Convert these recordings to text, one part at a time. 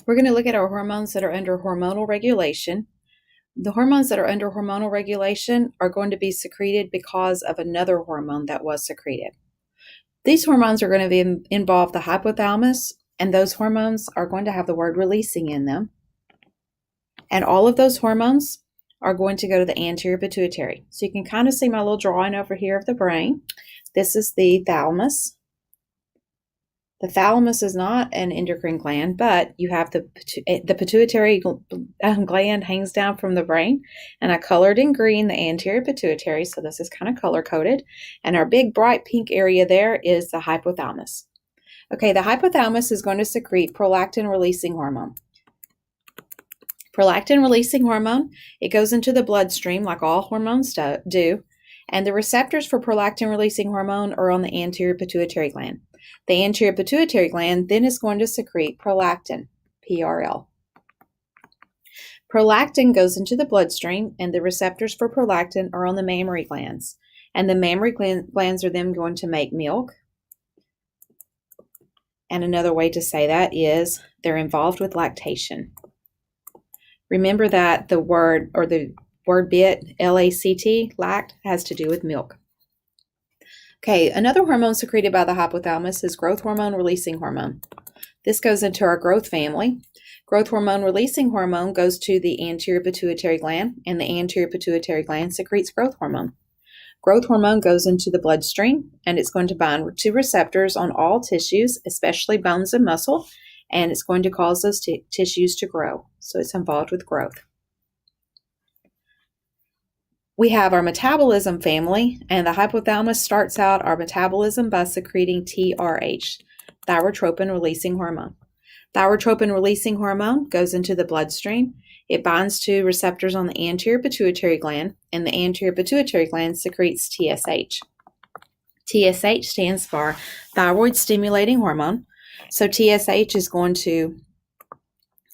We're going to look at our hormones that are under hormonal regulation. The hormones that are under hormonal regulation are going to be secreted because of another hormone that was secreted. These hormones are going to involve the hypothalamus, and those hormones are going to have the word releasing in them. And all of those hormones are going to go to the anterior pituitary. So you can kind of see my little drawing over here of the brain. This is the thalamus. The thalamus is not an endocrine gland, but you have the pituitary gland hangs down from the brain, and I colored in green the anterior pituitary, so this is kind of color-coded, and our big bright pink area there is the hypothalamus. Okay, the hypothalamus is going to secrete prolactin-releasing hormone. Prolactin-releasing hormone, it goes into the bloodstream like all hormones do, and the receptors for prolactin-releasing hormone are on the anterior pituitary gland. The anterior pituitary gland then is going to secrete prolactin, PRL. Prolactin goes into the bloodstream, and the receptors for prolactin are on the mammary glands. And the mammary glands are then going to make milk. And another way to say that is they're involved with lactation. Remember that the word bit, L-A-C-T, lact, has to do with milk. Okay, another hormone secreted by the hypothalamus is growth hormone releasing hormone. This goes into our growth family. Growth hormone releasing hormone goes to the anterior pituitary gland, and the anterior pituitary gland secretes growth hormone. Growth hormone goes into the bloodstream, and it's going to bind to receptors on all tissues, especially bones and muscle, and it's going to cause those tissues to grow. So it's involved with growth. We have our metabolism family, and the hypothalamus starts out our metabolism by secreting TRH, thyrotropin-releasing hormone. Thyrotropin-releasing hormone goes into the bloodstream. It binds to receptors on the anterior pituitary gland, and the anterior pituitary gland secretes TSH. TSH stands for thyroid-stimulating hormone. So TSH is going to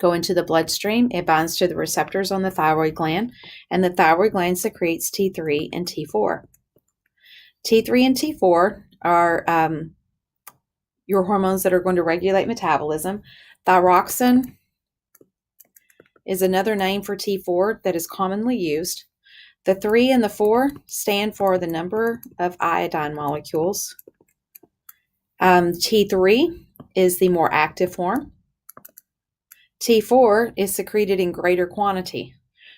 go into the bloodstream. It binds to the receptors on the thyroid gland, and the thyroid gland secretes T3 and T4. T3 and T4 are your hormones that are going to regulate metabolism. Thyroxine is another name for T4 that is commonly used. The 3 and the 4 stand for the number of iodine molecules. T3 is the more active form. T4 is secreted in greater quantity.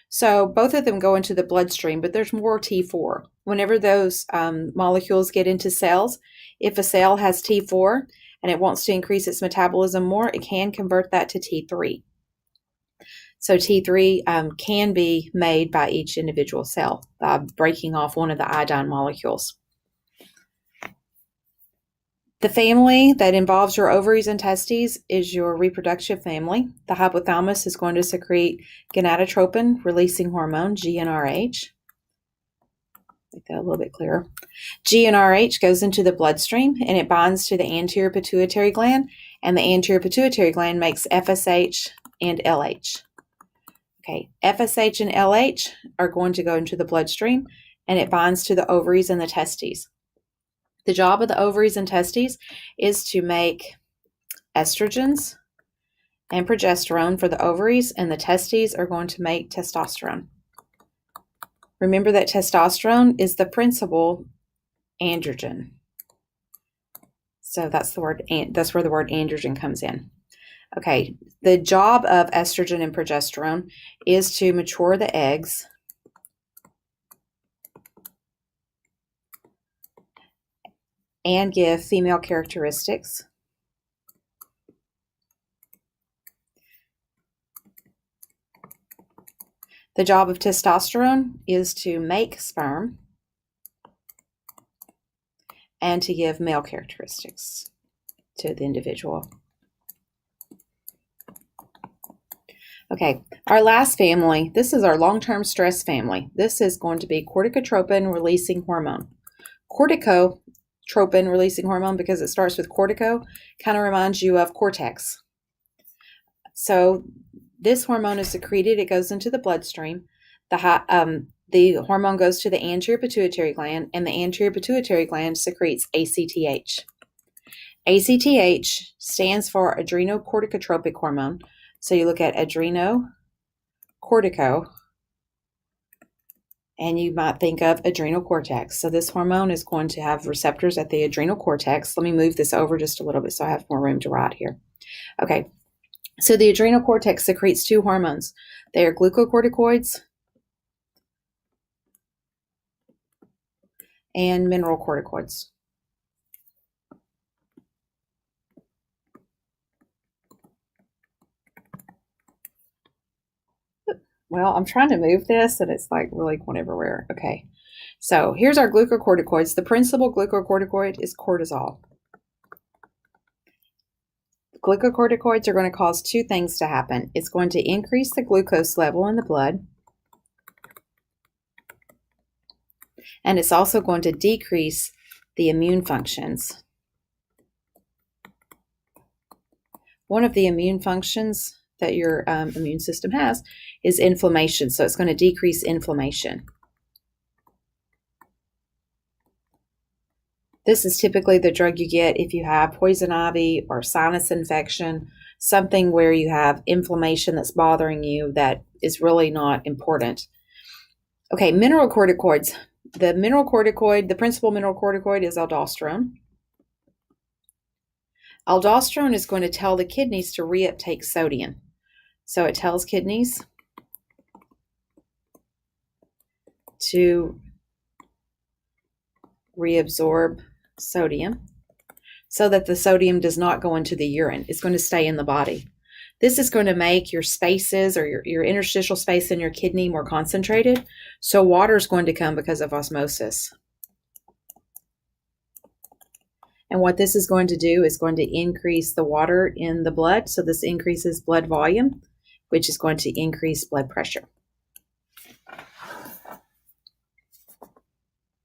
So both of them go into the bloodstream, but there's more T4. Whenever those molecules get into cells, if a cell has T4 and it wants to increase its metabolism more, it can convert that to T3. So T3 can be made by each individual cell by breaking off one of the iodine molecules. The family that involves your ovaries and testes is your reproductive family. The hypothalamus is going to secrete gonadotropin releasing hormone, GnRH. Make that a little bit clearer. GnRH goes into the bloodstream, and it binds to the anterior pituitary gland, and the anterior pituitary gland makes FSH and LH. Okay, FSH and LH are going to go into the bloodstream, and it binds to the ovaries and the testes. The job of the ovaries and testes is to make estrogens and progesterone for the ovaries, and the testes are going to make testosterone. Remember that testosterone is the principal androgen. So that's where the word androgen comes in. Okay, the job of estrogen and progesterone is to mature the eggs and give female characteristics. The job of testosterone is to make sperm and to give male characteristics to the individual. Okay, our last family, this is our long-term stress family. This is going to be corticotropin-releasing hormone. Corticotropin releasing hormone, because it starts with cortico, kind of reminds you of cortex. So this hormone is secreted. It goes into the bloodstream. The hormone goes to the anterior pituitary gland, and the anterior pituitary gland secretes ACTH. ACTH stands for adrenocorticotropic hormone. So you look at adrenocortico, and you might think of adrenal cortex. So this hormone is going to have receptors at the adrenal cortex. Let me move this over just a little bit so I have more room to write here. Okay, so the adrenal cortex secretes two hormones. They are glucocorticoids and mineralocorticoids. Well, I'm trying to move this and it's like really going everywhere. Okay, so here's our glucocorticoids. The principal glucocorticoid is cortisol. Glucocorticoids are going to cause two things to happen. It's going to increase the glucose level in the blood, and it's also going to decrease the immune functions. One of the immune functions that your immune system has is inflammation, so it's going to decrease inflammation. This is typically the drug you get if you have poison ivy or sinus infection, something where you have inflammation that's bothering you that is really not important. Okay, mineralocorticoids. The principal mineralocorticoid is aldosterone. Aldosterone is going to tell the kidneys to reuptake sodium. So it tells kidneys to reabsorb sodium so that the sodium does not go into the urine. It's going to stay in the body. This is going to make your spaces or your interstitial space in your kidney more concentrated. So water is going to come because of osmosis. And what this is going to do is going to increase the water in the blood. So this increases blood volume, which is going to increase blood pressure.